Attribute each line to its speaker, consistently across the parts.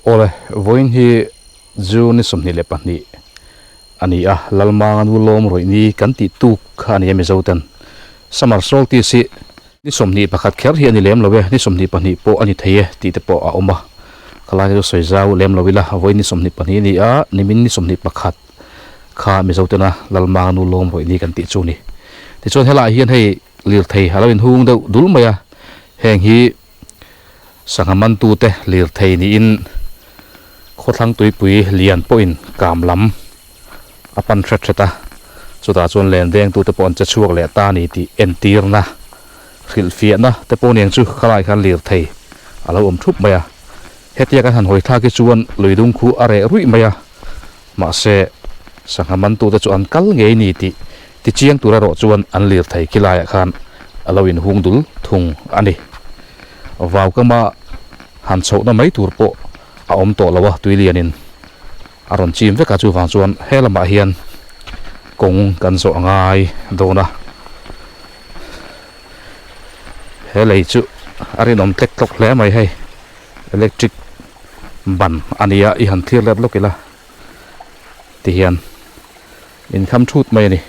Speaker 1: ole voin hi June somni le pani ani a lalmangan ulom roi ni kan ti tu khani mi zoten summer solti si ni somni pakhat kher hi ani lem lowe ni somni pani po ani theye ti te po a oma khala ni soizau lem lowila voin ni somni pani ni a nimin ni somni pakhat kha mi zotena lalmangan ulom roi ni kan ti chu ni ti chon hela hian hei lir thei haloin hung deuh dul maya heng hi sangaman tu te lir thei ni in khothlang tuipui lian po in kamlam apan theta chuta chon len deng tu te pon cha chuak le ta ni ti entir na khil fia na te pon eng chu khalai khan lir thei alo thup maya hetia ka han hoi tha ki chuan luidung khu are rui maya ma se sangaman tu te chu an kal ngei ni ti chiang tura ro chuan an lir thei kilai khan alo in hung dul thung ani vaw ka ma han chho na mai tur po a om to lawa tuilianin aron chim veka chu wang chuan helama hian kong kan so ngai dona helei chu arin om tlek tlok hle mai hei electric ban ania I han thir lep lokila ti hian in kham thut mai ni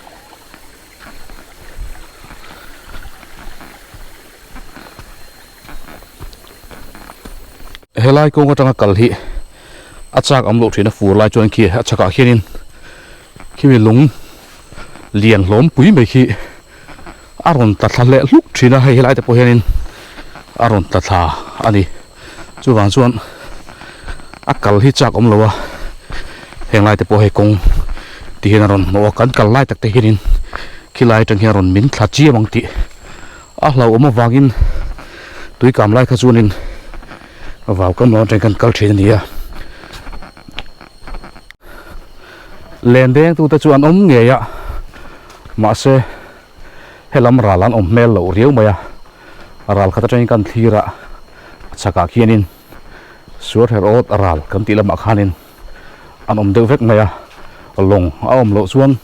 Speaker 1: helai kong atanga kal hi achak amlo thina fur lai chuan khi achaka hianin khi lung lian hlom pui mai khi aron ta thle luk thina hei helai te po hianin aron ta tha ani chuwang chuan akal hi chak omlowa henglai te po hei kong ti hian aron mo kan kal lai tak te hianin khilai tang hian aron min thla chi mang ti a hlau oma wangin tui kam lai kha chuanin vào cái món trên kal thrin nia len deng tu ta chuan om nge ya ma se helam ralan om mel lo riu maya ral khata train kan thira chaka khianin sur her ot ral kan ti lama khanin an om deu vek maya long a om lo chuan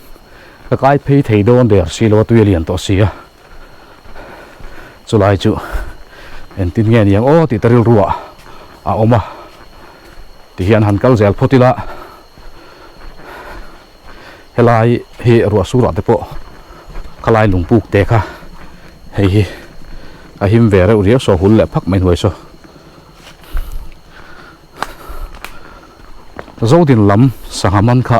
Speaker 1: ka kai phei thei don der silo tuilian to sia chulai chu en tin nge niang o ti taril ruwa a oma ti hian han kal zel photila helai hi ruwa sura te po khalai lungpuk te kha hei hi a him vere uriya so hul le phak mai hoi so zodin lam sangaman kha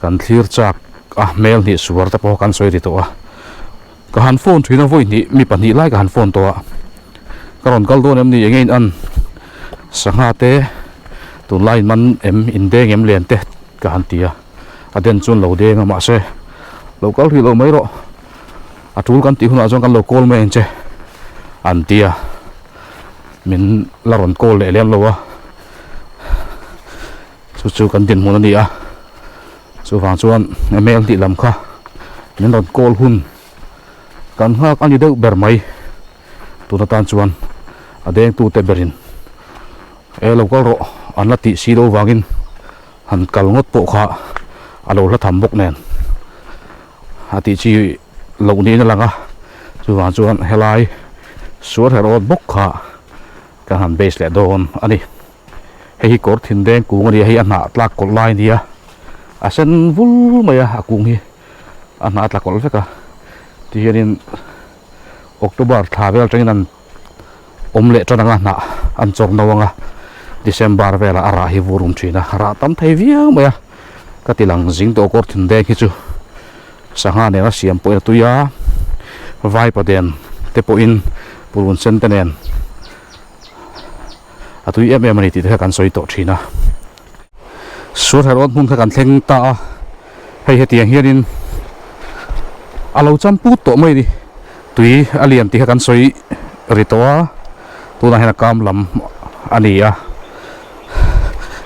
Speaker 1: kan thlir chak a mel ni suwar te po kan soi ri to a ka han phone thina voi ni mi pani lai ka han phone to a karon kal don em ni engein an sanga te tu line man em in deng em len te ka han tia aden chun lo deng ma se local hi lo mai ro atul kan ti huna jong kan lo call me che an tia min laron call le lem lo wa chu kan din mon ni a chu wang chuan email ti lam kha min ron call hun kan ha kan ni deu ber mai tu na tan chuan adeng tu te berin e local ro an la ti si do wangin han kal ngot po kha alo la tham bok nen ati chi lo ni na langa chu wang chuan helai sur her ot bok kha ka han base le don ani hei kor thin deng ku ngani hei ana tlak kol lai nia asen vul maya akung hi ana tlak kol veka ti hianin october thavel tengin an omle chonanga na an chok nawanga December vela ara hi vurum thina ra tam thei viau maya katilang jing to kor thin deng hi chu sanga ne na siam po tuya vai pa den te po in purun sentenen atui em em ani ti the kan soi to thina sur her on mun kha kan thleng ta hei hetiang hianin alo champu to mai ni tui alian ti kha kan soi ritoa tuna hena kam lam ania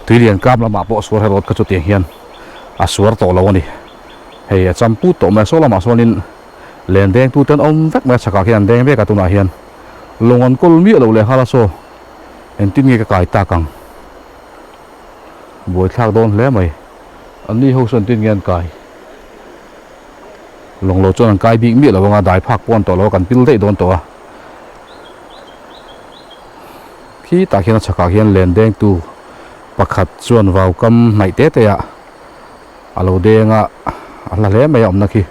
Speaker 1: tui lian kam lam apo sur her ot ka chu tiang hian a sur to lo ni hei champu to ma so lama sonin len deng tu ten om vek ma chaka hian deng ve ka tuna hian longon kol mi lo le hala so en tin nge ka kai ta kang boi thak don hle mai ani ho son tin ngen kai long lo chon kai bi mi lo nga dai phak pon to lo kan pil dei don to a khi ta khian chaka hian len deng tu pakhat chuan vào kam nai te te a alo denga ala le mai om na khi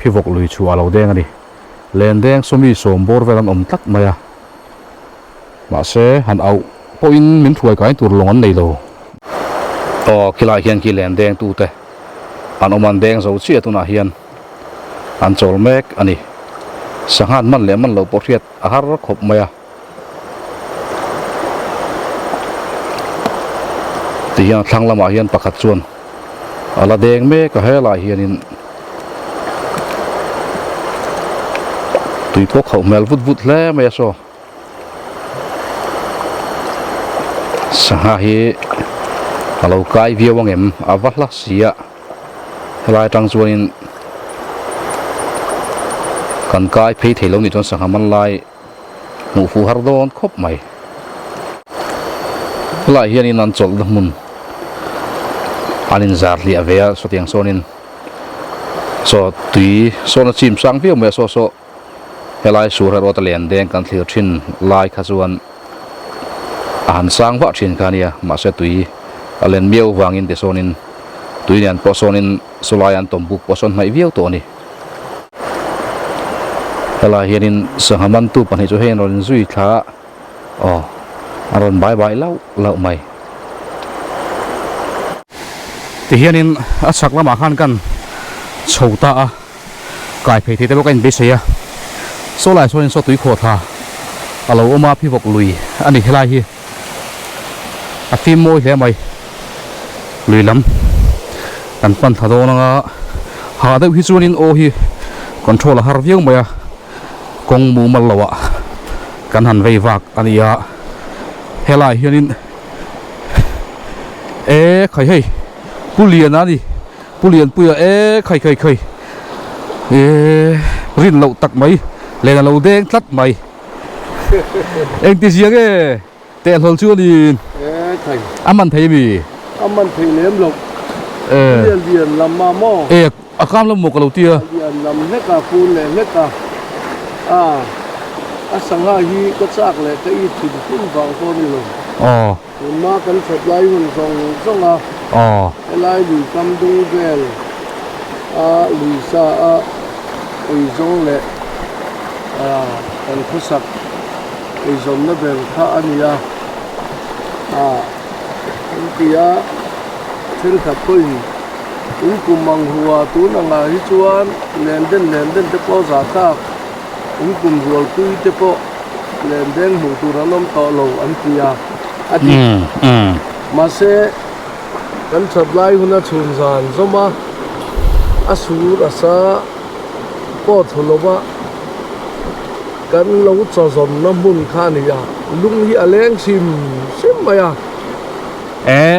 Speaker 1: phivok lui chu alo deng ani len deng somi som bor velam om tak maya ma se han au poin min thuai kai tur longan nei lo to kilai hian ki len deng tu te an oman deng zo chi atuna hian an chol mek ani sangan man le man lo porhiat a har khop maya ti hian thlang lama hian pakhat chuan ala deng me ka hela hian in tui pok khau mel vut vut hle me so sanga hi alo kai viawang em avahla sia helai tang chuanin kan kai phei theilo ni chon sanga man lai mu fu har don khop mai lai hian in an chol mun anin zar li avea so tiang sonin so tui so na chim sang viau me so helai sur ro ta len deng kan thlir thin lai kha chuan an sang wa thin kania ma se tui alen miau wangin te sonin tui nian po sonin solai an tombuk poson mai viau to ni helai hianin sangaman tu pan hi chu hen ron zui tha aron bye bye lau mai ti hianin a sak lama khan kan chhota a kai phei the te lokain be seya so lai so in so tui kho tha alo oma phivok lui ani helai hi a phim moi hle mai lui lam kan pan thado na ha deuh hi chuanin o hi control har viau maya kong mu mal lawa kan han vei vak ania helai hianin khai hei pulian ani pulian puya khai rin lo tak mai lên lâu đen tắt mày anh tí riêng ấy tèn hồn chưa đi ăn thấy mì
Speaker 2: ăn thấy nếm lộc liền làm mà mò
Speaker 1: cam lâm một cái đầu tiên
Speaker 2: liền làm hết cả phun này hết cả sang hai hi có chắc là cái ít thì phun vào thôi đi rồi mà cần phải lấy mình xong cái lấy đi cầm đông về lì sa ủy giống lệ kan khusak ei zom na ber kha ania tia thil kha koi kumang huwa tu na nga hi chuan len den te po za ta kum rual tui te po len den hu tu ranom to lo an tia ati ma se kan supply huna chun zan zoma asur asa po tholoba kan lo cho zom na mun kha ni ya lung hi aleng sim maya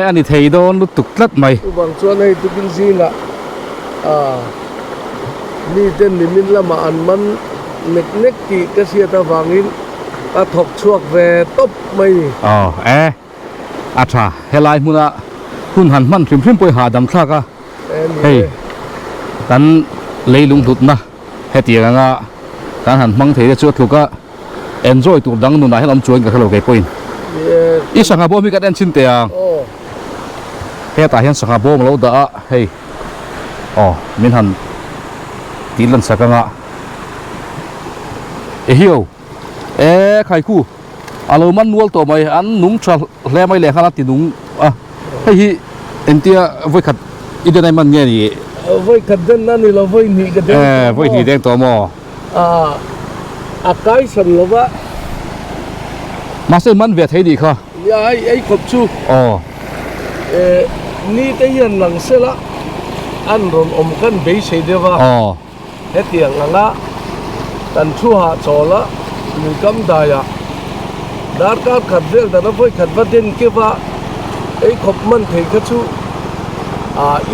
Speaker 1: ani thei don lu tuk tlat mai
Speaker 2: bang chuan nei tukin zina ni ten ni min lama an man nek ki ka sia ta wangin ka thok chuak ve top mai
Speaker 1: acha helai muna hun han man thrim poi ha dam thlaka hei tan leilung lut na hetia nga kan han mang thei chu thluka enjoy tur dang nu na helam chuan ka khalo ke point i sanga bo mi ka den chin te a he ta hian sanga bo lo da hei min han tilan sakanga hiu khai khu alo man nual to mai an nung tra hle mai le khala ti nung hei hi entia voi khat idenai man nge ni
Speaker 2: voi khat den na ni lo voi ni ka den
Speaker 1: voi ni deng to mo
Speaker 2: cái sân lốp á
Speaker 1: mà sẽ mất việc thấy đi không?
Speaker 2: Ya ai khop chu ni te hian lang sela an ron kan be sei dewa he tiang anga tan thu ha chola ni kam da ya dar ka khat vel da na voi khat va den ke wa ai khop man thei kha chu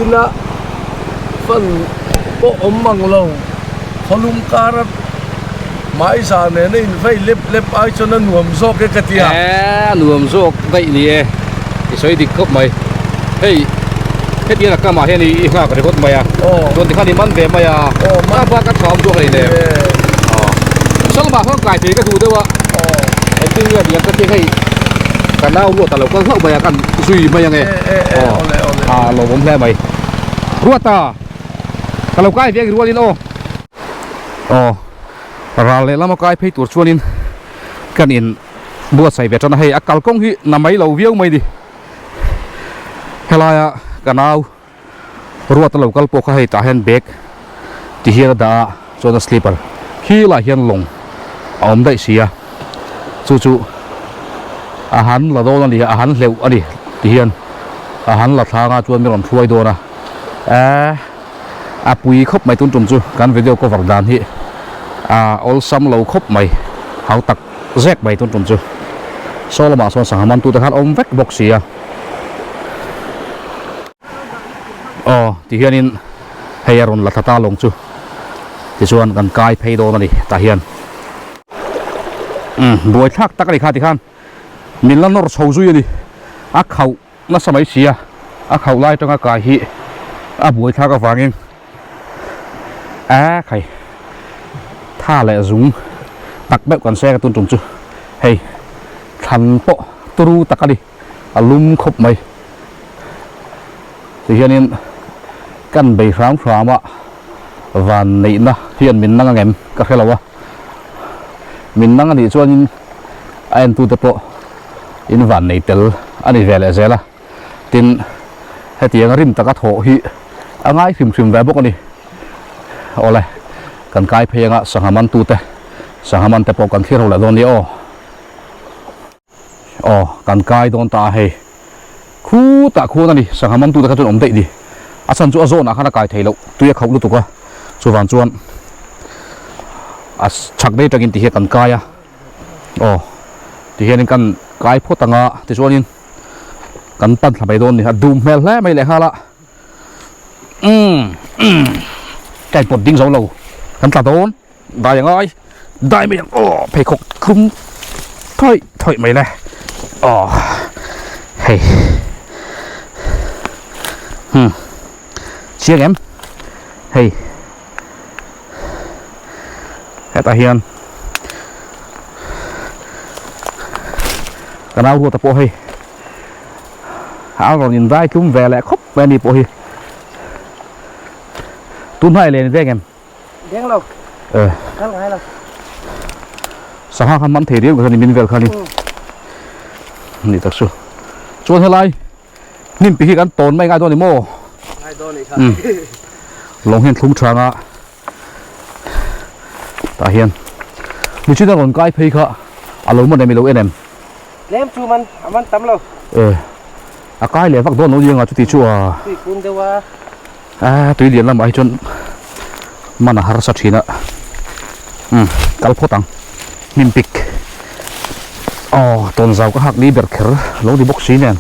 Speaker 2: ina fan po mang lo kholum karat mai sa ne nei vai lep ai cho nó nuông zok cái tia
Speaker 1: nuông zok vậy nè cái soi đi cướp mày hey hết tiền là cả mà hiện đi nga cái cướp mày tuần thì khai đi mắn về mày mà ba cái thòng zok này nè sao mà không cài thì cái thủ đâu anh tin là việc cái hay kan nau lu ta lo ka hau ba kan zui ba yang e
Speaker 2: ole
Speaker 1: lo bom le mai ruata kalau kai viang ruanin ral le lama kai phei tur chuanin kan in buat sai ve tana hei akal kong hi namai lo viau mai di helaya kanau ruata lo kal po kha hei ta hen bag ti hia da chona sleeper khi la hian long om dai sia chu ahan la do ni ahan leu ani ti hian ahan la thanga chuan mi ron thuai do na pui khop mai tun tum chu kan video cover dan hi ol sam lo khop mai hau tak zek mai tun tum chu so lama so sang man tu ta khan om vek box sia ti hian in heyaron la thata long chu ti chuan kan kai phei do na ni ta hian buai thak tak ni kha ti khan min lan nor chho zui ani a khau na samai sia a khau lai tanga kai hi a buai thak a wangin khai tha le zung tak bep kan se ka tun tum chu hei than po turu takali alum khop mai ti hianin kan bei ram rama van nei na hian min nang ngem ka khelawa min nang ani chuan an tu te po in van nei tel ani vele zela tin hetiang rim taka tho hi angai phim ve bok ani ole kan kai phenga sangaman tu te sangaman te po kan thir ho la don ni kan kai don ta he khu ta khu na ni sangaman tu te ka chun om dei di asan chu azo na khana kai theilo tuya khau lu tu ka chuwan chuan as chak dei takin ti he kan kaya ti hian kan kai photanga ti chuanin kan pan thlabai don ni ha dum mel hle mai le hala cái bột đinh dấu lầu hắn ta đốn đại ơi đại mình phải khóc không thôi mày này hey chiếc em hey hết ta hiền cái nào ruột ta po hey áo còn nhìn vai cũng về lại khóc về đi po hey tuôn hai lên thế em
Speaker 3: đen lâu khăn hai lâu
Speaker 1: sao ha khăn mắm thể điếu của mình về khăn điนี่ตักสู้ชวนให้ไรนิ่มปีกันตนไม่ง่ายตัวนี่โม่
Speaker 3: ง่ายตัวนี่ครับ
Speaker 1: ลงเห็นทุ่งช้างอ่ะตาเฮียนมีชื่อตะกอนใกล้พี่เขาอารมณ์มันได้ไม่รู้เอ็ม
Speaker 3: เล่มชูมันตำเรา
Speaker 1: ใกล้เลยฟักโดนน้องยังอ่ะชุดที่ชัว
Speaker 3: ตีคุณเดียวว่า
Speaker 1: ตุยเดียนละไม่จนมันหาสัตว์ชีนะกัลพตังนิมปิกต้นเสาก็หักลีเบอร์เคอร์ลงที่บ็อกซีเนี่ย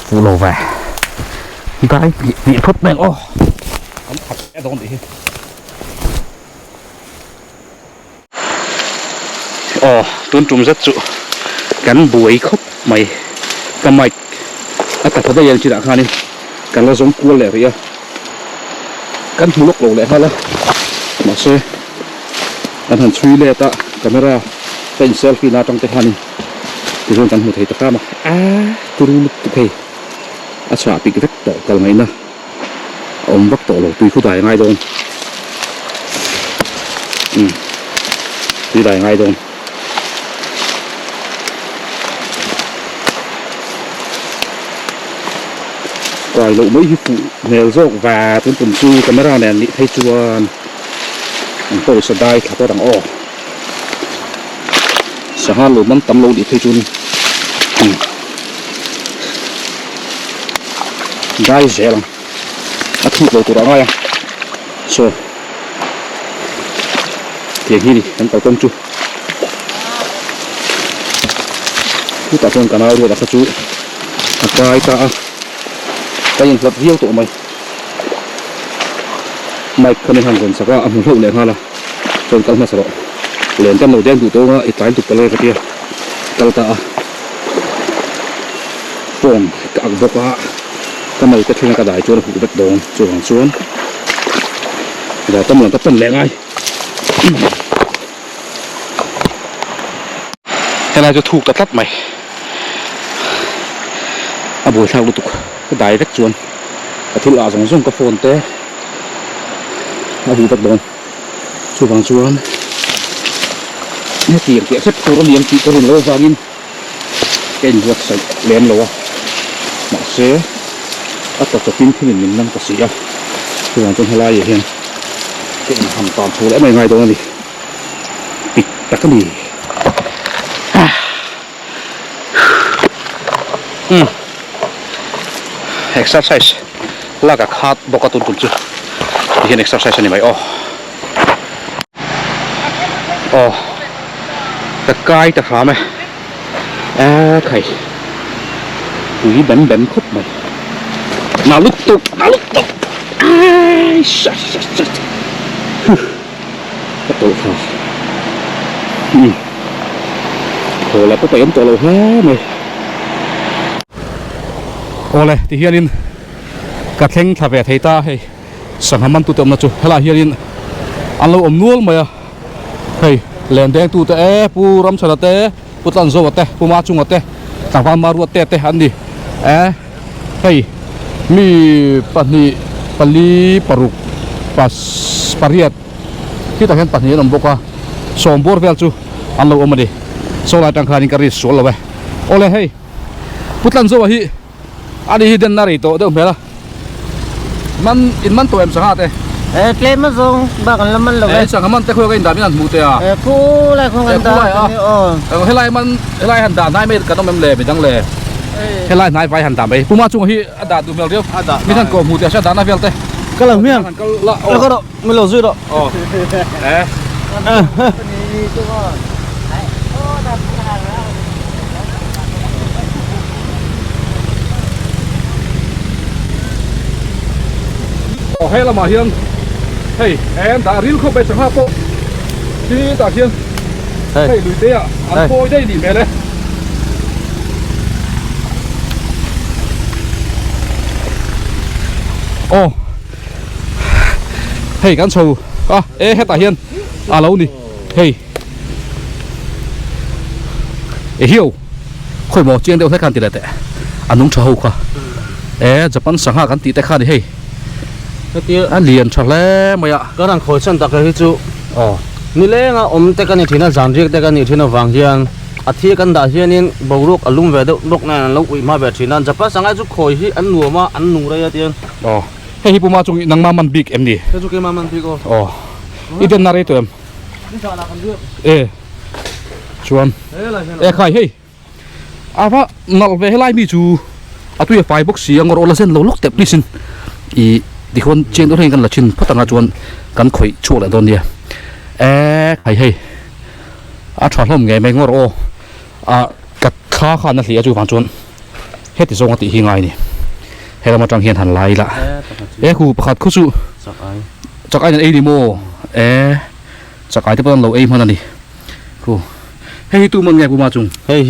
Speaker 1: ฟูโลแวได้ปีพดแมงผมขับแอดโดนดิต้นจุ่มซัดจุกันบวยครบไม่กำไม่แต่พอได้ยังจีน่าข้านี่กันเราสมควรเลยพี่กันทุลกโลเลยฮะแล้วมาเซ่กันหันช่วยเลยตะกล้องราเป็นเซลฟี่น่าจังเตฮานี่ที่ส่วนกันหัวไทยตะก้ามาตุรุตุเพย์อาชาปีกเล็กต่อกันไหมนะอมวักต่อหลงตุยคู่ใดง่ายตรงตุยใดง่ายตรงก่อยลงไม่หิฟูเนลโซกว่าจนปุ่นซูกล้องราเนี่ยนี่ให้ชวนโอ้ยสบายขับตัวต่างสหารมันตำลงดิให้ชวนได้เสียแล้วทุกตัวตัวอะไรโซ่เทียงนี่ดิฉันเอาตรงจูผู้ตัดต้นกันเอาด้วยดักจูกายตาแต่ยังหลับเยี่ยวตัวไม่คนในทางคนสักว่าอันหุ่นเลยฮะล่ะจนกันมาสระเหรียญกันเราแจ้งดูตัวว่าอีกหลายตุกกันเลยครับพี่กันตาฟงกักบอกว่าก็ไม่ก็ทิ้งกระดาษจนหูเบ็ดโดนส่วนส่วนเราต้องเหมือนกับต้นแรงไง thế này cho thu cắt lắt mày à buổi sau lúc cái đáy rất chuồn thì là dùng cái phone té à hú tập đồn chụp bằng chuồnเนี่ยเตียงเตียเสร็จตัวเลี้ยงตีตัวเลี้ยงวากินเก่งวัดใส่เลี้ยงเราหมาเสืออัตตะปิ้งที่มันนั่งกระสีอ่ะตัวนั้นจนทลายอย่างเงี้ยเก่งทำตามโชว์แล้วไม่ง่ายตรงนี้ปิดตะกันดีexercise ลากขาดบกตุนกุญจุที่เห็น exercise นี่ไหมอ๋อตะกายตะขาไหมไข่ปุ๋ยแบนคดไหมนาลุกตุกชัดก็ตัวขาโหแล้วก็ไปเอ็นตัวเราแฮ่ไหมโอ้เลยที่เฮียนินกระเข่งขับแบบไทยตาให้สังหามันตุเต็มนะจูเฮล่าเฮียนินอันเราอมนัวมาเฮ้ยแหลมแดงตูเตะปูรำชนะเตะปูตันโซเตะปูมาจุงเตะต่างพันมารัวเตะอันนี้เฮ้ยมีปันนี้ปัลลีปรุกปัสปาริยัดที่ตะเห็นปันนี้นำบอกว่าสมบูรณ์เวลจูอันเราอมมาดิโซลาตังคานิการิสโซลเอาไว้โอ้เลยเฮ้ยปูตันโซวะฮีอันนี้เดินนาริโตเดิมเปล่ามันอินมันตัวเอ็มสังหารเตะ
Speaker 3: claim mà dùng bác là mình là vậy
Speaker 1: สังหารมันแต่คุยกันอินดามินันมูเตะ
Speaker 3: cú lại không cần đó
Speaker 1: ให้ไล่มันให้ไล่หันดาได้ไม่ก็ต้องเป็นเล่ไปจังเล่ให้ไล่นายไปหันดาไปผู้มาจุงฮีอันดาดูเมลเดียวมีท่านโกมูเตะชาดานาเวลเตะ
Speaker 3: ก็หลังเมียแล้วก็ไม่หลุดซื้อดอก
Speaker 1: ให้ละมาเฮียนเฮ้ยแอนตาริ้วเข้าไปสังหารโปที่ตาเฮียนเฮ้ยลุยเตะอันโปได้ดีไหมเลยโอ้เฮ้ยกันโชว์ให้ตาเฮียนเรานี่เฮ้ยเฮียวค่อยหมอเจียงเดียวให้กันตีเลยแต่อันนู้นโชว์ค่ะจะปั้นสังหารกันตีแต่ข้าดิเฮ้ยอันเลียนชักแล้วมั้ย
Speaker 3: ก็นั่งคอยฉันตักให้จูนี่เลยงะแต่กันนี่ที่น่าจานเรียกแต่กันนี่ที่น่าฟังเฮียนอาทิตย์กันด่าเฮียนี่บรุกอารมณ์เวดบกนั่นลูกมาแบบที่นั่นจะปั้นสังหารจุคอยที่อันหนัวมาอันหนูอะไรอย่างเงี้ย
Speaker 1: ให้ฮิปมาจงนังมามันบิ๊กเอ็มดี
Speaker 3: จุกมามันบิ๊ก
Speaker 1: อีเดนนารีตัวเอ็มชวนใครเฮ้ยว่านัลเวให้ไล่มีจูตัวไฟบ็อกซี่งอร์โอลาเซนเราล็อกเต็มลิสินดิคนเชียงตัวเองกันละชินพัฒนาจวนกันข่อยชั่วเลยตอนเนี้ยใครเฮ้ยชอบล้มไงไม่งอร์โอกัดขาขาดนั่นสิจูฟังจวนเฮ็ดที่ทรงติหิงไงนี่ให้เรามาจังเฮียนหันไล่ละครูประคัดคู่สู้จากไอ้นั่นดิโมจากไอ้ที่เป็นเรามันนั่นดิครูให้ตู้มันไงกูมาจุง
Speaker 3: เฮ้ย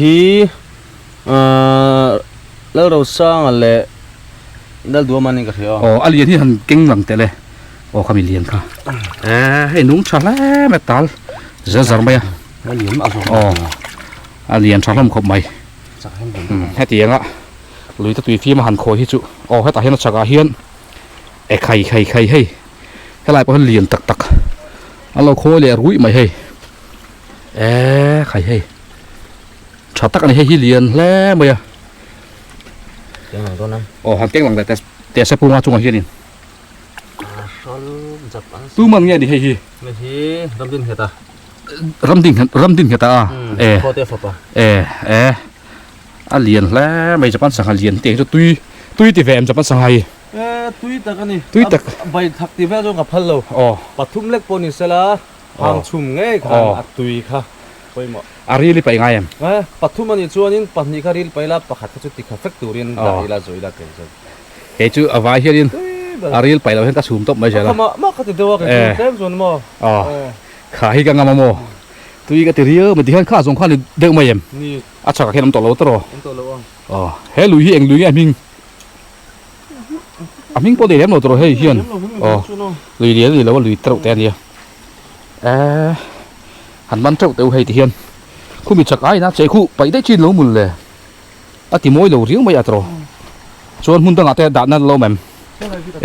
Speaker 3: แล้วเราสร้างอะไรนั่นดูมันนี่ก็เถอะ
Speaker 1: อันเรียนที่หันเก่งหลังแต่เลยเขามีเรียนค่ะให้นุ่งชาแล้ไม่ตายจะสั่งไป
Speaker 3: ไม่เรียนอ่ะ
Speaker 1: อันเรียนชาล้มขบไหมให้ตีอย่างละลุยตะตุยฟีมาหันโคที่จุให้ตาเห็นชักอาเฮียนใครให้ไล่ไปเรียนตักเราโคเลยรุ่ยไหมให้ใครให้ชาตักอันนี้ให้เรียนแล้วมั้ย
Speaker 3: เก่งหลังตัวนั้น
Speaker 1: หันเก่งหลังแต่เสปูมาจุงอาเฮียนี่ตู้มันไงดิให้
Speaker 3: ไม่ใช่รำดินเหตุ
Speaker 1: รำดินเหตุ
Speaker 3: พอเตะฝา
Speaker 1: อันเรียนแล้วไม่จะปั้นสังหารเรียนเตียงจะตุยตีแฝมจะปั้นสังหาร
Speaker 3: ตุยตักนี่ตุยตักใบทักตีแฝมจงกับพันโลปัทุมเล็กปนิสละหางชุ่มง่ายค่ะตุยค่ะไปหมด
Speaker 1: อารีลิไปไง
Speaker 3: ปัทุมมันจวนนี่ปันนี่การีไปละปักขัดจุดติดค่ะเฟกตูเรียนได้ละจุยละเกิน
Speaker 1: เฮ้ยจูอวายเฮียนอารีไปแล้วเห็นกระสุนตบไม่ใช่หรอ
Speaker 3: มาขัดตัวกันเต็มส่วนมั่
Speaker 1: ขายกันงามโมตุยก็ตีเรียมันที่ข้าส่งข้าเลยเด็กไม่เยี่ยมอาชักแค่น้ำตกเราตลอดเฮ้ยลุยเองลุยไอ้มิงพอดีแล้วเราตลอดเฮ้ยเฮียนลุยเดียวแล้วว่าลุยตลอดแต่เดียวหันมันเจ้าเต๋อเฮ้ยที่เฮียน khu mi chak ai na che khu pai dai chin lo mul le ati moi lo riang mai atro chuan hun dang ate da na lo mem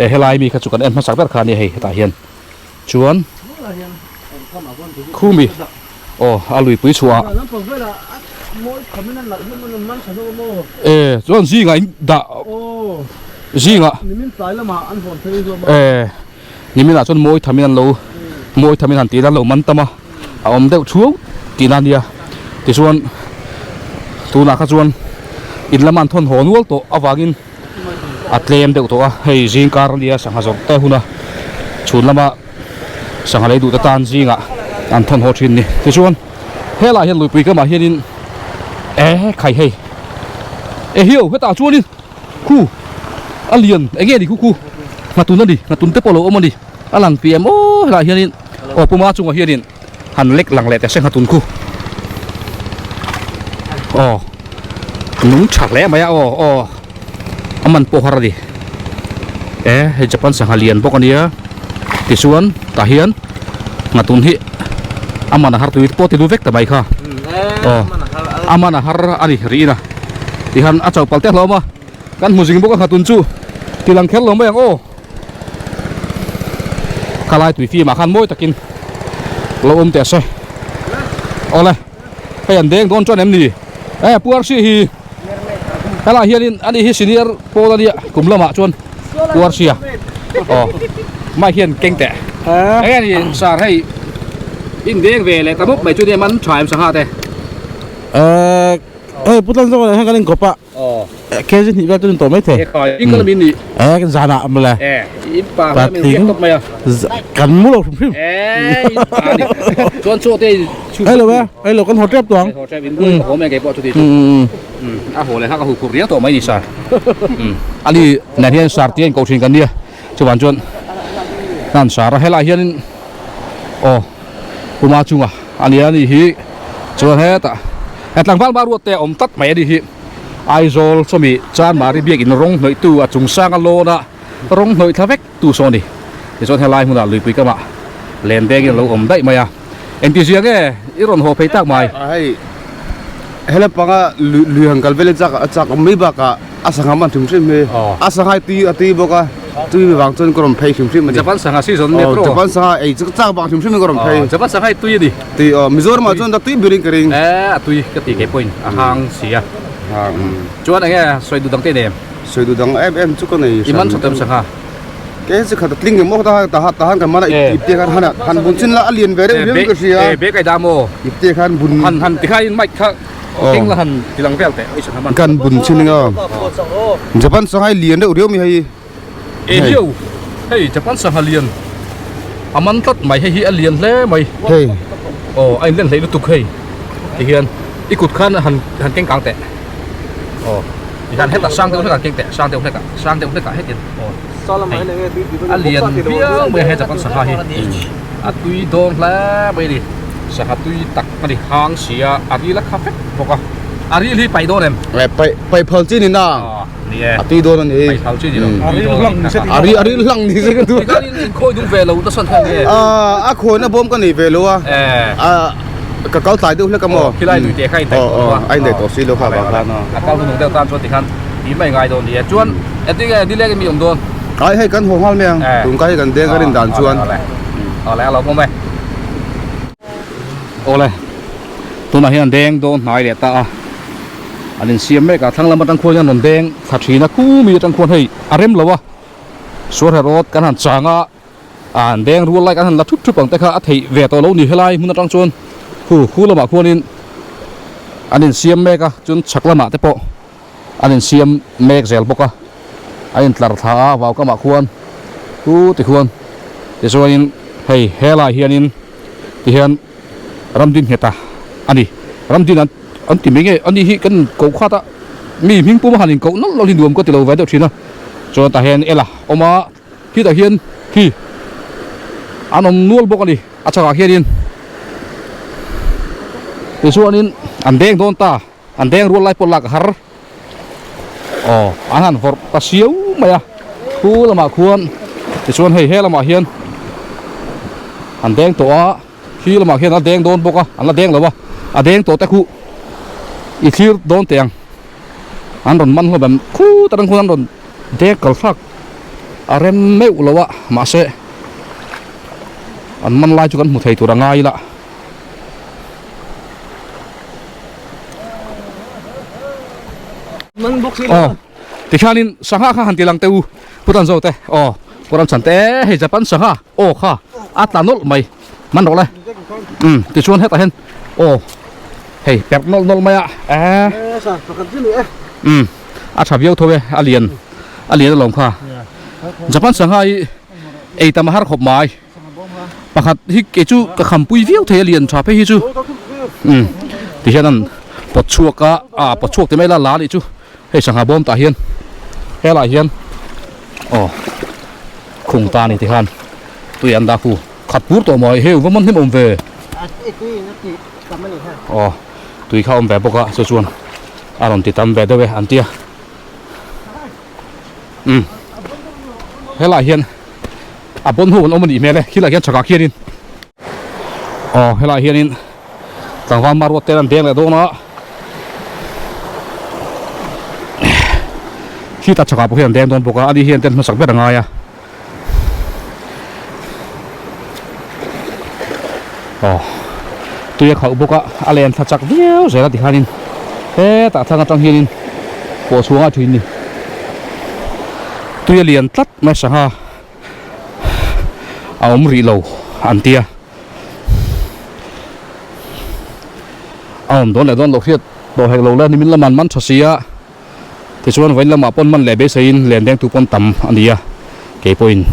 Speaker 1: e helai mi kha chu kan en ma sak ber kha ni hei ta hian chuan khu mi alui pui chua chuan zi ngai da zi nga nimin a chuan moi thamin an lo moi thamin han ti dan lo man tama a om deuh thuang ti na nia ti chuan tuna kha chuan in laman thon honual to awangin atlem deuh to a hei jing kar lia sangha zok te huna chun lama sangha lei du ta tan zinga an thon ho thin ni ti chuan hela hian lui pui ka ma hianin khai hei hiu heta chuanin khu alian enge ni khu ngatun ani ngatun te polo omani alang pm la hianin puma chunga hianin han lek lang le te se ngatun khu nung chak le maya aman po haradi he Japan sang halian bokania tisuan tahian ngatun hi amana har tuit po ti du vek ta bai kha amana har ani rina tihan achau palte hloma kan mujing boka ngatun chu tilang khel loma yang kalai tui fi ma khan moi takin lo te se ole pe an deng don chon em ni puar si hi kala hianin ani hi senior polaria kumlama chon puar sia mai hian kengte ni sar hei in deng ve le tamup mai chu de man thaim sang ha te
Speaker 3: putan zo ha kalin kopa kezin ni ba tun to mai the
Speaker 1: in kala min ni
Speaker 3: kan zana amla
Speaker 1: in pa min ke top mai
Speaker 3: kan mu lo phim
Speaker 1: in pa ni chon cho te
Speaker 3: hello kan hotel tuang
Speaker 1: ho tre bin du ho me ke po chu ti a ho le ha ka hu ku ria to mai ni sa ali na hian sar tien ko thin kan nia chuan chon nan sar hela hian kuma chunga ani hi chuan he ta atlang bal baru te om tat mai di hi aizol somi chan mari biak in rong noi tu a chung sang a lo na rong noi thavek tu so ni ti chon helai huna lui pui ka ma len deng in lo om dai maya entisiang iron ho phei tak mai
Speaker 4: ai hele panga luang kal vele chak mi ba ka asanga man thum thim me asanga ti boka tu wang chon korom phei thum thim
Speaker 1: Japan sanga season ne pro
Speaker 4: Japan sa ai chak bang thum thim korom phei
Speaker 1: Japan sanga tu di
Speaker 4: ti Mizoram ma chon da ti biring kering
Speaker 1: tui ka ti ke point a hang sia chuan soi du dang te nem
Speaker 4: soi du dang em chu ko nei
Speaker 1: iman sotem sanga
Speaker 4: ke se khat tling mo ta han kan mana ipte kan han bun chin la alien vere vem ko sia
Speaker 1: be kai damo
Speaker 4: ipte kan bun
Speaker 1: han ti khai mai kha king la han tilang vel te ai sa man
Speaker 4: kan bun chin nga Japan sa hai lien de urio mi hai
Speaker 1: hiu hey Japan sang halian aman tat mai hi alien le mai
Speaker 4: hey
Speaker 1: ai len lấy tuk hey ti hian ikut khan han keng kang te ti han het ta sang te ka keng te sang te ka het tin alien bia me he Japan sang hi atui dong la mai di sa hatui tak mari hang sia ari la kha fet boka ari li pai do nem
Speaker 4: pai phal chin ni na
Speaker 1: ni
Speaker 4: ati do na ni
Speaker 1: pai phal chi ni
Speaker 4: ari lang ni se ka tu
Speaker 1: ka in khoi dung ve lo ta son thang ni
Speaker 4: a khoi na bom ka ni ve lo ka kau tai du le ka mo
Speaker 1: khi lai lui te khai tai
Speaker 4: ai nei to si lo kha ba ka no
Speaker 1: a kau nu deu tan so ti khan ti mai ngai don ni chuan ati ga di le mi om don
Speaker 4: ai hai kan ho hal meng tung kai kan de ka rin dan chuan
Speaker 1: le lo mo mai ole tu na hian deng don nai le ta anin siam me ka thang lam tang khoi non deng thathina ku mi tang khon hei arem lawa sur ha rot kan han changa an deng ru lai kan han la thup thup ang te kha a thei ve to lo ni helai mun tang chuan khu lama khonin anin siam me ka chun chaklama te po anin siam mek zel boka anin tlar tha waw ka ma khuan ti khuan ti soin hei helai hianin ti hian ramdin heta ani ramdin an ti menge ani hi kan ko khata mi hing pum hanin ko nol lolin duam ko ti lo vai do thina cho ta hian ela oma hi ta hian hi anom nual bok ani acha hianin ti suanin an deng don ta an deng rul lai polak har anan for pasiu maya khu lama khuan ti suan hei helama hian an deng to a khi lama hian an deng don boka an la deng lawa adeng to te khu I clear don tiang an ron man ho bam khu tarang khu an ron de kal thak arem meu lowa ma se an man lai chu kan mu thei tur angai la
Speaker 3: man bốc xí
Speaker 1: ti khanin sangha kha han ti lang teu putan zo te puran chan te he japan sangha kha atanol mai man ro le ti chuan het a hen hey pep nol mai a a thabiau thowe alien lom kha japan sangha ei tam har khop mai pakhat hi ke chu ka khampui viu the alien tha pe hi chu ti hianan pochuaka pochuak te mai la ni chu hei sangha bom ta hian hela hian khung ta ni ti han tui an da khu khat pur to moi heu vamon him om ve tui kha om ve boka so chuan aron ti tam ve de ve an tia hela hian a bon hu on ni mele khila hian chaka khianin hela hianin tangwan marwa te an deng le do na khi ta chaka po hian deng don boka ani hian ten ma sak be ranga ya tuya khau boka alen tha chak viau zela ti hanin he ta thanga tang hianin po chuanga thuin ni tuya lian tlat ma sanga aum ri lo antia don le don lo hiat do hek lo la ni min laman man thasia ti chuan vain lama pon man le be sein len deng tu pon tam ania ke point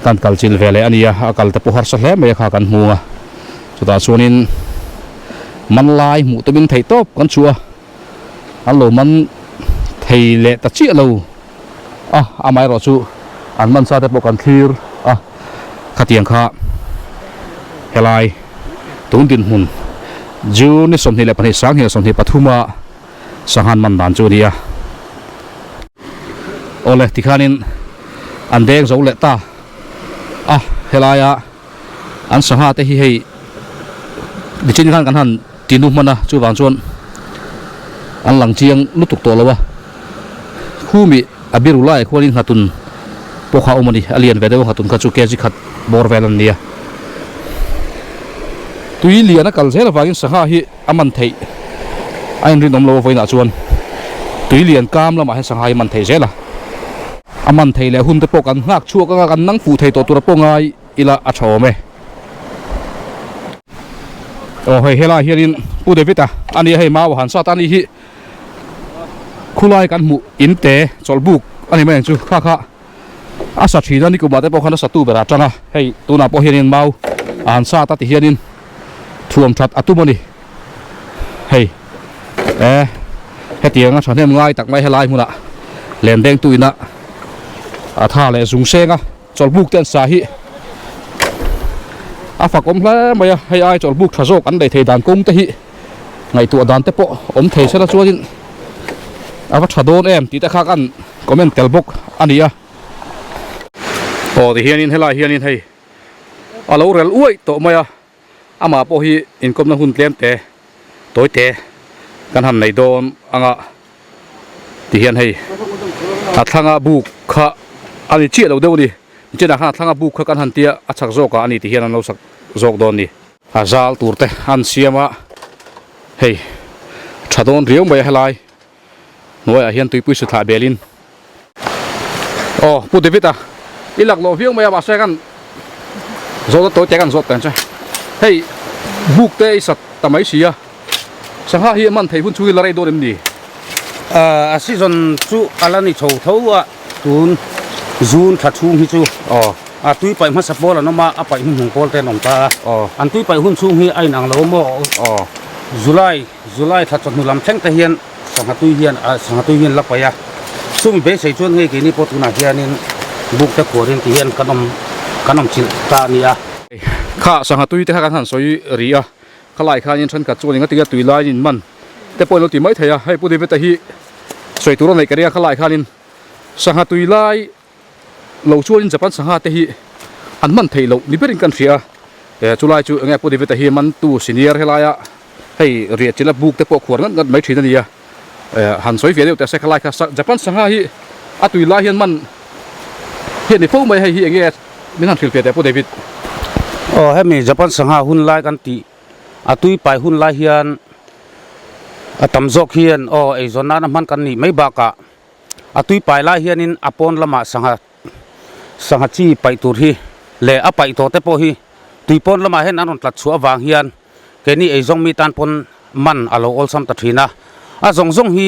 Speaker 1: kan kal chil vele ania akal te po har sa hle me kha kan hunga chuta chuanin man lai mu te min thei top kan chua an lo man thei le ta chi lo amai ro chu an man sa te po kan thir khatiang kha helai tung din hun ju ni som ni le pani sang he som ni pathuma sangan man dan chu dia ole tikhanin an deng zo le ta helaya an sangha te hi hei dichin khan kan han tinu mana chu wang chuan an lang chiang lutuk to lawa khumi abirulai khwalin hatun pokha omani alien vedo hatun ka chu keji khat bor velan nia tui liana kal zela wangin sangha hi aman thei ain ri nom lo voina chuan tui lian kam lama he sangha hi man thei zela aman thei le hun te pok an ngak chu ka kan nang fu thei to tur pongai ila a thome hei hela hianin pu devita ani hei ma han sa tani hi khulai kan mu in te cholbuk ani meng chu kha asa thina ni ku ma te pok han sa tu bera tanga hei tuna po hianin mau an sa ta ti hianin thuam that atumani hei hetianga thane ngai tak mai helai muna len deng tuina tha le zung senga cholbuk ten sa hi phak om hla maya hei ai cholbuk thazok an dei thei dan kong te hi ngai tu dan te po om thei sela chuanin ava thadon em ti ta kha kan comment tel bok ania ti hianin helai hianin hei alo rel uai to maya ama po hi income na hun tlem te toy te kan han nei don anga ti hian hei athanga buk kha ani chi lo deu ni chena kha thanga buk kha kan han tia achak zoka ani ti hian an lo sak zok don ni azal turte an siama hei thadon riau mai helai noi a hian tui pui su tha belin pu devita ilak lo viau mai ba se kan zo to te kan zot tan cha hei buk te sat tamai sia sangha hi man thei hun chui la rai do dem ni
Speaker 3: season chu alani thau thau tun zun tha chung hi chu tui pai ma sapol no ma apai hun pol te nong ta an tui pai hun chung hi ai nang lo mo July tha chon lam theng te hian sangha tui hian la pa ya sum be sei chon nge ke ni po tuna hianin buk te korin ti hian kanom chil ta nia
Speaker 1: kha sangha tui te kha kan han soi ria khalai kha yin than ka chuan nga tiga tui lai in man te poi lo ti mai theya hei pu de beta hi soi tur nei karia khalai khanin sangha tui lai lo chuan in japan sangha te hi an man thei lo ni berin kan ria chulai chu nge pu de beta hi man tu senior helaya ให้เรียจิละบุกแต่ปอกขวดงั้นไม่ถึงนั่นนี่หันสวยเฟียเดียวแต่เซคลายค่ะญี่ปุ่นสังหาฮีอัตุยลายเฮียนมันเฮียนในพวกไม่ให้ฮีอย่างเงี้ยไม่นั่นถึงเฟียแต่พวกเดวิด
Speaker 3: ให้มีญี่ปุ่นสังหาหุ่นลายกันตีอัตุยไปหุ่นลายเฮียนตำจอกเฮียนไอ้จนนั้นมันกันนี่ไม่บากะอัตุยไปลายเฮียนินอปอนละมาสังหาจีไปตัวฮีเล่อไปตัวแต่พอฮีตุยปอนละมาเห็นอันนั้นตัดชัววางเฮียนแค่นี้ไอ้จงมีตันปนมันอโลออลซัมตัดทีนะจงฮี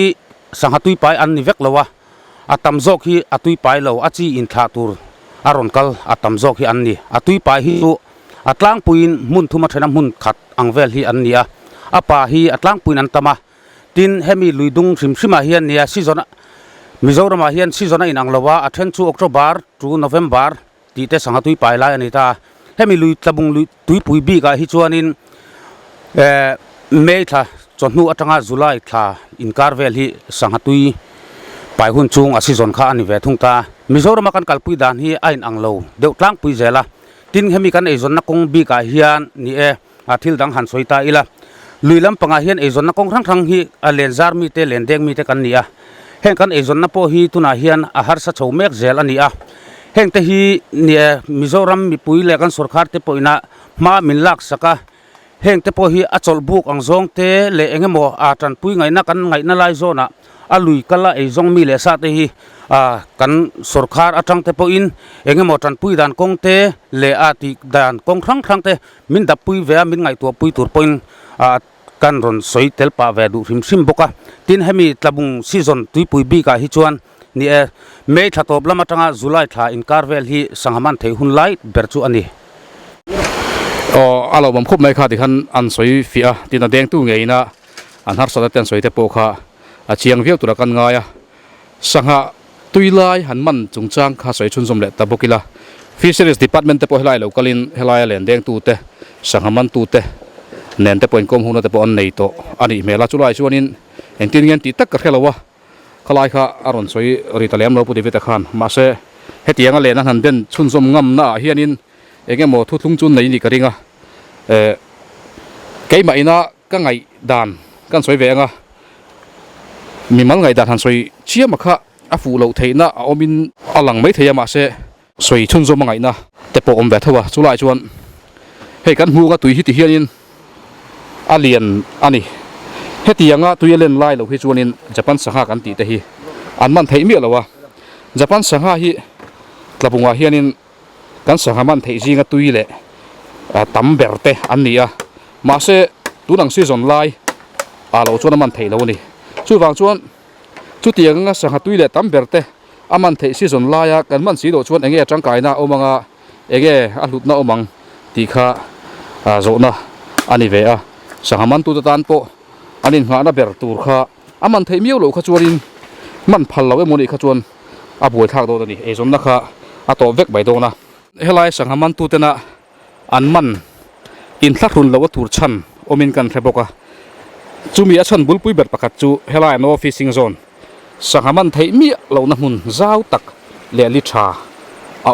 Speaker 3: สังหาตุยไปอันนี้เวกเลวะตำจอกฮีตุยไปเลวจีอินทาตูร์รอนกัลตำจอกฮีอันนี้ตุยไปฮีตุตลางปุยนมุนทุมาเทนมุนขัดอังเวลฮีอันนี้ป่าฮีตลางปุยนันตมาตินเฮมีลุยดุงชิมาเฮียนเนี่ยซีซันมิโซรามาเฮียนซีซันอินังเลวะเทนทูออกโตบาร์ทูโนเวมบาร์ตีเตสังหาตุยไปลายอันนี้ตาเฮมีลุยตะบุงลุยตุยปุยบีกะฮิจวนินเมย์ท่าจนนูอัตงาจุลัยท่าอินคาร์เวลฮีสังหาตุยไปหุ่นจุงซีซันข้าอันนี้เวทุงตามิโซรามากันกัลปุยดานฮีไออังโลเดี๋ยวตลางปุยเจล่าตินเฮมีกันไอจนนักคงบีกะเฮียนนี่ทิลดังหันสวยตาอีละลุยลำปังเฮียนไอจนนักคงทั้งฮีเลนซาร์มีเตเลนเดงมีเตกันนี่เฮงกันไอจนนักโพฮีตุนาเฮียนอาหารสัตว์เมกเจลอันนี้เฮงเตฮีนี่มิโซรัมมีปุยเลกันสุรคาร์เตปอยนะมามินลักสักเฮงเตโพฮีอัจฉริบุกอังซงเตเลเองโมอาจันปุยไงนักกันไงนั่นไลโซนะลุยกันละไอจงมีเลสาเตฮีกันสุรคาร์อัจังเตปอินเองโมจันปุยดานกงเตเลอาติดานกงครั้งเตมินดับปุยเวียมินไงตัวปุยตัวปอยกันรอนสวยเตลปาเวดูริมบกะตินเฮมีตะบุงซีซันตุยปุยบีกะฮิจวนนี่เมย์ทัตอบลามาจังอาจุไลท่าอินคาร์เวลฮีสังหามันเทหุนไลเบอร์จูอันนี้
Speaker 1: เราบังคับไม่ขาดที่ขันอันสวยฟีอ่ะที่นั่นแดงตู้ไงนะอันฮาร์สตัดเต็นสวยเตปโอค่ะเชียงเวียวตุระกันง่ายสังหาตุยไลหันมันจงจ้างข้าสวยชุนสมเล็ตตะบุกิละฟิชเชอร์สดีพาร์ตเมนต์เตปโอเฮลัยเรากลินเฮลัยเลนแดงตู้เตสังหามันตู้เตเน้นแต่ปนกรมหุ่นแต่ปนในโตอันนี้เมล่าจุไลชวนินเห็นที่เงินตีตักกระเทลวะขลายค่ะอารมณ์สวยริตาเลียมเราพูดดีเวตขันมาเสเหตุยังอะไรนั่นหันเด่นชุนสมงำหน้าเฮียนินเองก็หมดทุกจุนในนี่กระดิ่งเกี่ยมาอินะก็ไงด่านกันสวยเวงมีมันไงด่านหันสวยเชี่ยมาค่ะอาฟูเราเทียนะเอามินอลังไม่เทียมาเสสวยชุนสมไงนะแต่ปนแบบเท่าจุไลชวนให้กันหูก็ตุยฮิตเฮียนินเลียนอันนี้เฮตียังตุยเล่นไล่เราให้ชวนินญี่ปุ่นสังหากันตีแต่ฮีอันมันไทยเมียแล้ววะญี่ปุ่นสังหาฮีกลับมาเฮียนินกันสังหามันไทยจริงตุยเล่ตั้มเบอร์เตอันนี้มาเสตุนังซีซันไล่เราชวนมันไทยแล้วนี่ช่วยฟังชวนชุดเตียงสังหาตุยเล่ตั้มเบอร์เตมันไทยซีซันไล่กันมันสีโดชวนเองจังไก่นะโอมังเองหลุดนะโอมังตีข้าโจนะอันนี้เวสังหามันตุตันโปอันนี้งานเบอร์ตูร์ข้ามันไทยมีอยู่หรอขจวนินมันพันเราไม่หมดอีกขจวนบวยทางโดนนี่สมนะข้าตัวเวกใบโดนะเฮลัยสังหามันตุเตนะอันมันอินทักรุนเราว่าตูร์ชันโอมินกันเทบกะจูมีอัชันบุลปุยเบิดปะกัดจูเฮลัยโนฟิสิงโซนสังหามันไทยมีเราหน้ามุนเจ้าตักเลียลิชา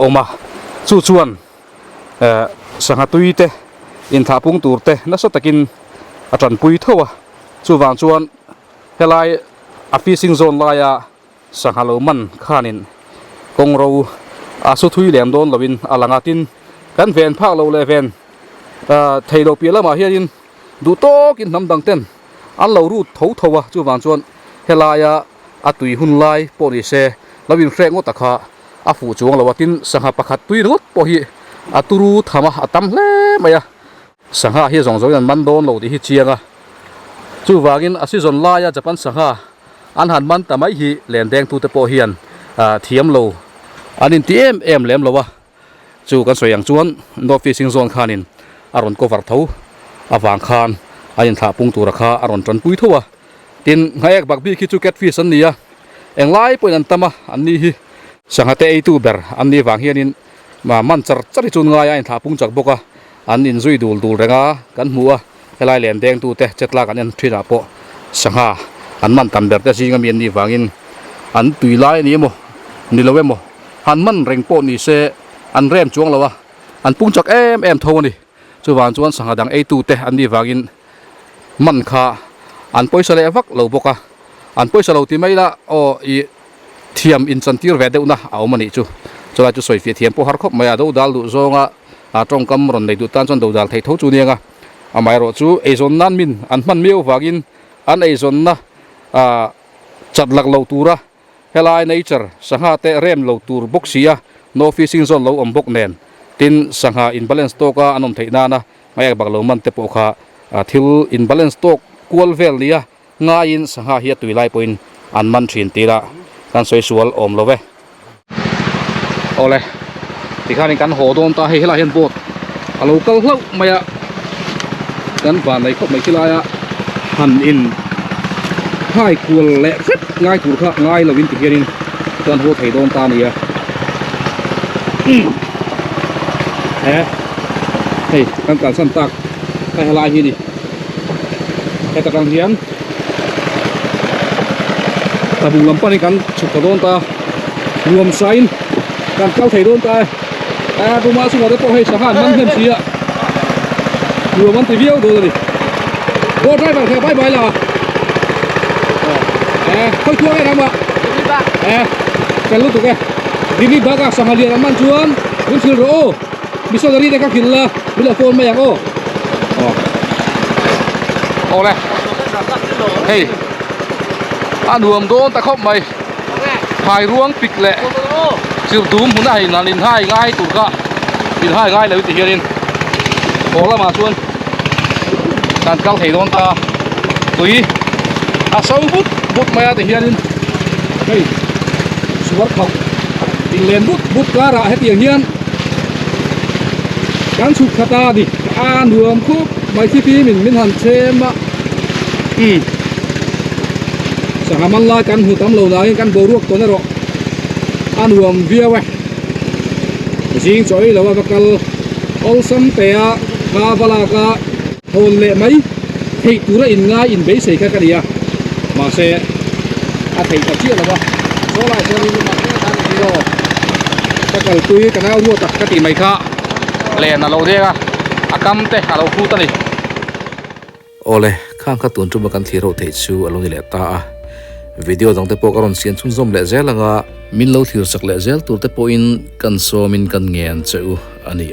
Speaker 1: โอมาจูชวนสังหาตุยเตอินทาปุงตูร์เตนัสตะกินอาจารย์ปุยเท่าจูวางชวนเฮลัยฟิสิงโซนลายสังหาเรามันข้านินกงเราสุทุยเหลี่ยมโดนลวินอลังอาตินกันเวนภาคเราเลเวนไทยเราเปียละมาเฮียนดูโตกินน้ำดังเต้นอันเรารูดเท่าจูวางชวนเฮลายตุยหุ่นลายโปลิเซลวินเฟรงอตะขาฟูจวงเราวัตินสังหาประคัดตุยรุดปอฮีตุรูธรรมะตั้มเล่มายสังหาเฮียสองนั้นมันโดนเราที่ฮิเชียงจูวากินอาศิจนลายจะปันสังหาอันหันมันแต่ไม่ฮีแหลนแดงตูเตโปเฮียนเทียมโลอันนี้ที่เอ็มแหลมโลวะจูกันสวยอย่างจวนโนฟิสิงโซนคานินอารอนโกฟัดเท้าวางคานอันนี้ถ้าปุงตัวราคาอารอนจันปุยทั่วตินให้เอกบักบีคิจูเกตฟิสันนี่เอ็งไล่ปนันตมาอันนี้ฮีสังหาเตไอตูเบอร์อันนี้วางเฮียนินมันจัดจุนง่ายอันถ้าปุงจักบกอันนี้จุยดูเรงกันหัวเฮลัยแหลนแดงตูเตเจ็ดลากันยันทรีนาโปสังหาอันมันตันแบบแต่สิ่งมีนี่วางินอันตุยไล่นี่โมนี่เราเว้โมอันมันเร่งโปนี่เสอันเริ่มจวงแล้ววะอันปุงจักเอ็มโทนี่จูวานจวนสังหาดังไอตูเตอันนี้วางิน man kha an poisa le vak lo boka an poisa lo ti mai la o I thiam in chantir ve deuna au mani chu chola chu soi fi thiam po har khop maya do dal du zonga a tong kam ron nei du tan chon do dal thei tho chu nianga amai ro chu e zon nan min an man meu wagin an e zon na a chatlak lo tura helai nature sangha te rem lo tur boxia no fishing zone lo om bok nen tin sangha imbalance to ka anom theina na mayak bak lo man te po kha thil imbalance to kual vel nia nga in sangha hi tuilai point an man thin tira kan soi sual om lo ve ole tikhanin kan ho don ta hela hen bot a local hlau maya kan van nei khop mai kilaya han in hai kual le khat ngai tur kha ngai lovin ti hianin kan ho thei don ta nia hey kan san tak kai hala hi ni kai ta kan hian tabung lampani kan chuk don ta nuam sain kan kal thei don ta ruma su ngade po hei sahan man hem sia nuam man ti viau do ni go driver kha bye bye la khoi thua cái nào mà cái lúc tụi cái đi ba cái sang liền man chuan muốn sửa rô bisa dari dekat killa bila phone mày ako ole hey nuam don ta khop mai hai ruang pik le sir dum hun ai nan in hai ngai tur ka in hai ngai le ti hianin ola ma chuan kan kal thei don ta tui a sau bút maya ti hianin hey suar khóc in len bút ka ra het yang hian kan su khata di nuam khu mai thi pi min han chema sahaman la kan hu tam lo na kan bo ruak to na ro nuam viawe jing choi lo wa kal ol sam te a ka bala ka hol le mai thei tura in nga in be sei ka ka dia mà xe thầy cả chia là bao số lại cho nên mà cái rồi các cái túi cái nào mua tất cả tiền mày khá lẹn là lâu thế à cam thế à lâu phu ta này ole khang khát tuần trung mà căn thiệt rồi thầy chú ở lâu này ta video dòng tế po karon xiên chung zoom lệ zel là ngà min lâu thiệt sắc lệ zel tu tế po in kan so min kan nghen cheu ani